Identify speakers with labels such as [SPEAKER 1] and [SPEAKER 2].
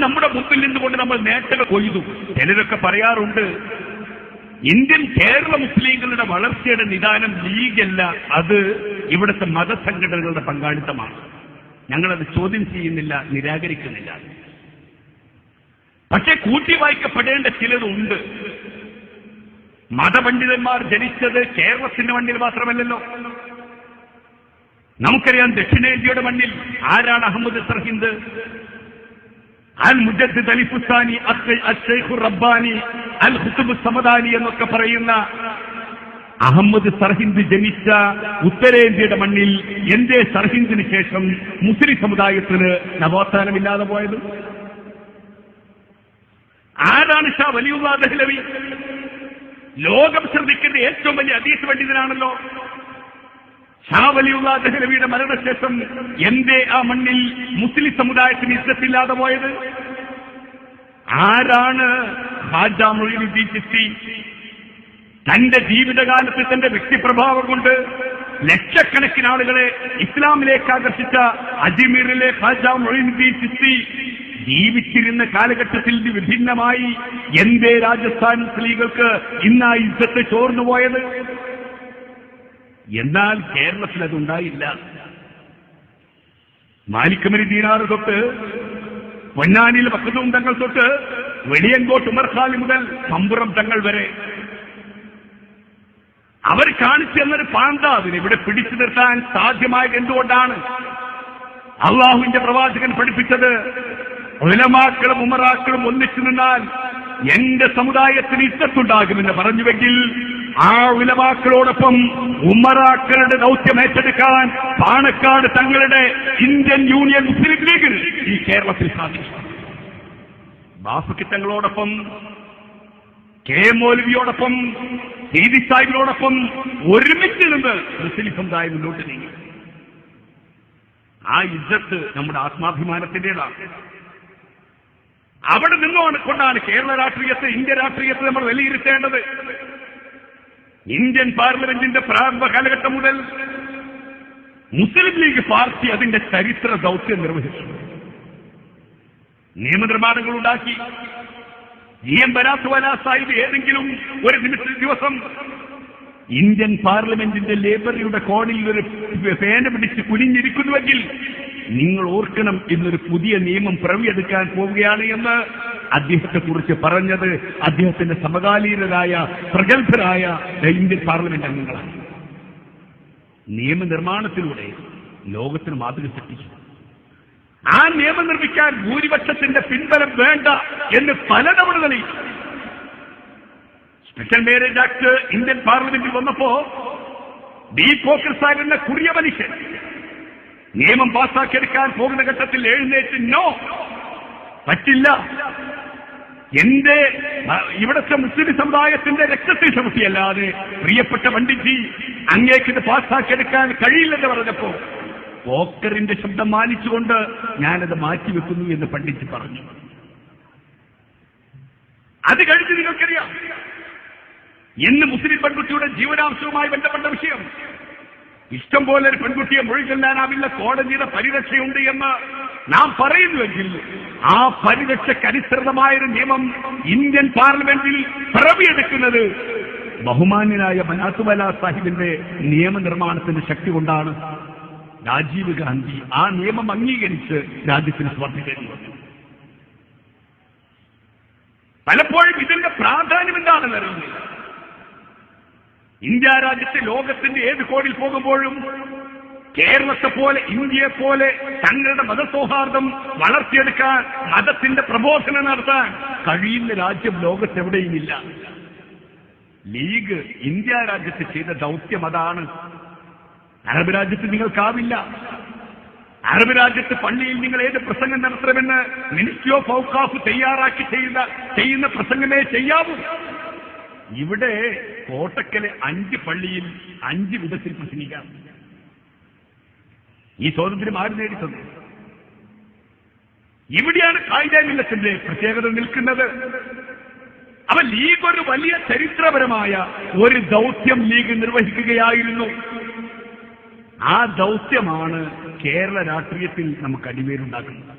[SPEAKER 1] നമ്മുടെ മുമ്പിൽ നിന്നുകൊണ്ട് നമ്മൾ നേട്ടങ്ങൾ കൊയ്തു. ചിലരൊക്കെ പറയാറുണ്ട്, ഇന്ത്യൻ കേരള മുസ്ലിങ്ങളുടെ വളർച്ചയുടെ നിദാനം ലീഗല്ല, അത് ഇവിടുത്തെ മതസംഘടനകളുടെ പങ്കാളിത്തമാണ്. ഞങ്ങളത് ചോദ്യം ചെയ്യുന്നില്ല, നിരാകരിക്കുന്നില്ല. പക്ഷെ കൂട്ടി വായിക്കപ്പെടേണ്ട ചിലതുണ്ട്. മതപണ്ഡിതന്മാർ ജനിച്ചത് കേരളത്തിന്റെ മണ്ണിൽ മാത്രമല്ലല്ലോ. നമുക്കറിയാം, ദക്ഷിണേന്ത്യയുടെ മണ്ണിൽ ആരാണ് അഹമ്മദ് സർഹിന്ദ്, അൽ മുജദ്ദിദ് അൽ ഫുസാനി, അശ്ശൈഖ് റബ്ബാനി, അൽ ഖുതുബ് സമദാനി എന്നൊക്കെ പറയുന്ന അഹമ്മദ് സർഹിന്ദ് ജനിച്ച ഉത്തരേന്ത്യയുടെ മണ്ണിൽ എന്തേ സർഹിന്ദിന് ശേഷം മുസ്ലിം സമുദായത്തിന് നവോത്ഥാനമില്ലാതെ പോയത്? ആരാണ് ഷാ വലിയുല്ലാഹ് ദഹ്ലവി? ലോകം ശ്രദ്ധിക്കുന്ന ഏറ്റവും വലിയ ഹദീസ് പണ്ഡിതനാണല്ലോ. ഷാ വലിയുല്ലാഹ് ദഹ്ലവിയുടെ മരണശേഷം എന്തേ ആ മണ്ണിൽ മുസ്ലിം സമുദായത്തിന് ഇസ്സത്തില്ലാതെ പോയത്? ആരാണ് ഖാജ മൊയ്നുദ്ദീൻ ചിശ്തി? തന്റെ ജീവിതകാലത്ത് തന്റെ വ്യക്തിപ്രഭാവം കൊണ്ട് ലക്ഷക്കണക്കിന് ആളുകളെ ഇസ്ലാമിലേക്ക് ആകർഷിച്ച അജ്മീറിലെ ഖാജ മൊയ്നുദ്ദീൻ ചിശ്തി ജീവിച്ചിരുന്ന കാലഘട്ടത്തിൽ വിഭിന്നമായി എന്തേ രാജസ്ഥാൻ സ്ത്രീകൾക്ക് ഇന്നാ ഇസ്സത്ത് ചോർന്നുപോയത്? എന്നാൽ കേരളത്തിൽ അതുണ്ടായില്ല. മാലിക് മരി ദീനാർ തൊട്ട് പൊന്നാനിയിൽ മഖ്ദൂം തങ്ങൾ തൊട്ട് വെളിയങ്കോട്ട് ഉമർ ഖാലി മുതൽ പമ്പുറം തങ്ങൾ വരെ അവർ കാണിച്ചു തന്നൊരു പാന്ത അതിനിവിടെ പിടിച്ചു നിർത്താൻ സാധ്യമായത് എന്തുകൊണ്ടാണ്? അള്ളാഹുവിന്റെ പ്രവാചകൻ പഠിപ്പിച്ചത്, ഉലമാക്കളും ഉമറാക്കളും ഒന്നിച്ചു നിന്നാൽ എന്റെ സമുദായത്തിന് ഇസ്സത്തുണ്ടാകുമെന്ന് പറഞ്ഞുവെങ്കിൽ ആ ഉലമാക്കളോടൊപ്പം ഉമറാക്കളുടെ ദൗത്യം ഏറ്റെടുക്കാൻ പാണക്കാട് തങ്ങളുടെ ഇന്ത്യൻ യൂണിയൻ മുസ്ലിം ലീഗിന് ഈ കേരളത്തിൽ സാധിച്ചു. ബാഫക്കി തങ്ങളോടൊപ്പം, കെ മൗലവിയോടൊപ്പം, സീതി സാഹിബിനോടൊപ്പം ഒരുമിച്ച് നിന്ന് മുസ്ലിം സമുദായം മുന്നോട്ട് നീങ്ങി. ആ ഇജ്ജത്ത് നമ്മുടെ ആത്മാഭിമാനത്തിന്റേതാണ്. അവിടെ കൊണ്ടാണ് കേരള രാഷ്ട്രീയത്തെ, ഇന്ത്യ രാഷ്ട്രീയത്തെ നമ്മൾ വിലയിരുത്തേണ്ടത്. ഇന്ത്യൻ പാർലമെന്റിന്റെ പ്രാരംഭ കാലഘട്ടം മുതൽ മുസ്ലിം ലീഗ് പാർട്ടി അതിന്റെ ചരിത്ര ദൗത്യം നിർവഹിച്ചു. നിയമനിർമ്മാണങ്ങൾ ഉണ്ടാക്കി. എം ബരാത്ത് വാല സാഹിബ് ഏതെങ്കിലും ഒരു ദിവസം ഇന്ത്യൻ പാർലമെന്റിന്റെ ലേബറിയുടെ കോണിൽ ഒരു ഫേന പിടിച്ച് കുനിഞ്ഞിരിക്കുന്നുവെങ്കിൽ നിങ്ങൾ ഓർക്കണം, ഇന്നൊരു പുതിയ നിയമം പിറവിയെടുക്കാൻ പോവുകയാണ് എന്ന് അദ്ദേഹത്തെ കുറിച്ച് പറഞ്ഞത് അദ്ദേഹത്തിന്റെ സമകാലീനരായ പ്രഗത്ഭരായ ഇന്ത്യൻ പാർലമെന്റ് അംഗങ്ങളാണ്. നിയമനിർമ്മാണത്തിലൂടെ ലോകത്തിന് മാതൃക സൃഷ്ടിച്ചു. ആ നിയമം നിർമ്മിക്കാൻ ഭൂരിപക്ഷത്തിന്റെ പിൻബലം വേണ്ട എന്ന് പലതവണ തെളിയിച്ചു. സ്പെഷ്യൽ മാരേജ് ആക്ട് ഇന്ത്യൻ പാർലമെന്റിൽ വന്നപ്പോ ഡി പോക്കർ സാഹിബ് എന്ന കുറിയ മനുഷ്യൻ നിയമം പാസ്സാക്കിയെടുക്കാൻ പോകുന്ന ഘട്ടത്തിൽ എഴുന്നേറ്റ് നോ, പറ്റില്ല, എന്റെ ഇവിടുത്തെ മുസ്ലിം സമുദായത്തിന്റെ രക്തത്തിൽ ചവിട്ടിയല്ലാതെ പ്രിയപ്പെട്ട പണ്ഡിറ്റ്ജി അങ്ങേക്കിത് പാസ്സാക്കിയെടുക്കാൻ കഴിയില്ലെന്ന് പറഞ്ഞപ്പോ പോക്കറിന്റെ ശബ്ദം മാനിച്ചുകൊണ്ട് ഞാനത് മാറ്റിവെക്കുന്നു എന്ന് പണ്ഡിറ്റ് പറഞ്ഞു. അത് കഴിഞ്ഞ് നിങ്ങൾക്കറിയാം, ഇന്ന് മുസ്ലിം പെൺകുട്ടിയുടെ ജീവനാംശവുമായി ബന്ധപ്പെട്ട വിഷയം. ഇഷ്ടം പോലെ ഒരു പെൺകുട്ടിയെ മൊഴി ചെല്ലാനാവില്ല, കോടതിയുടെ പരിരക്ഷയുണ്ട് എന്ന് നാം പറയുന്നുവെങ്കിൽ ആ പരിരക്ഷയ്ക്കനുസൃതമായൊരു നിയമം ഇന്ത്യൻ പാർലമെന്റിൽ പിറവിയെടുക്കുന്നത് ബഹുമാന്യനായ ബനാത്ത് വാല സാഹിബിന്റെ നിയമനിർമ്മാണത്തിന്റെ ശക്തി കൊണ്ടാണ്. രാജീവ് ഗാന്ധി ആ നിയമം അംഗീകരിച്ച് രാജ്യത്തിന് സമർപ്പിക്കുന്നു. പലപ്പോഴും ഇതിന്റെ പ്രാധാന്യം എന്താണെന്ന് അറിയുന്നത്. ഇന്ത്യ രാജ്യത്തെ ലോകത്തിന്റെ ഏത് കോണിൽ പോകുമ്പോഴും കേരളത്തെ പോലെ, ഇന്ത്യയെ പോലെ തങ്ങളുടെ മതസൗഹാർദ്ദം വളർത്തിയെടുക്കാൻ, മതത്തിന്റെ പ്രബോധനം നടത്താൻ കഴിയുന്ന രാജ്യം ലോകത്തെവിടെയുമില്ല. ലീഗ് ഇന്ത്യ രാജ്യത്ത് ചെയ്ത ദൗത്യം അതാണ്. അറബ് രാജ്യത്ത് നിങ്ങൾക്കാവില്ല. അറബ് രാജ്യത്ത് പള്ളിയിൽ നിങ്ങൾ ഏത് പ്രസംഗം നടത്തണമെന്ന് മിനിസ്ട്രി ഓഫ് ഔഖാഫ് തയ്യാറാക്കി ചെയ്യുന്ന പ്രസംഗമേ ചെയ്യാവൂ. ഇവിടെ കോട്ടക്കലെ 5 പള്ളിയിൽ 5 വിധത്തിൽ പ്രസംഗിക്കാം. ഈ സ്വാതന്ത്ര്യം ആര് നേടിത്തന്നു? ഇവിടെയാണ് ഖായിദ മില്ലത്തിന്റെ പ്രത്യേകത നിൽക്കുന്നത്. അവ ലീഗ് ഒരു വലിയ ചരിത്രപരമായ ഒരു ദൗത്യം ലീഗ് നിർവഹിക്കുകയായിരുന്നു. ആ ദൗത്യമാണ് കേരള രാഷ്ട്രീയത്തിൽ നമുക്ക് അടിവേരുണ്ടാക്കുന്നത്.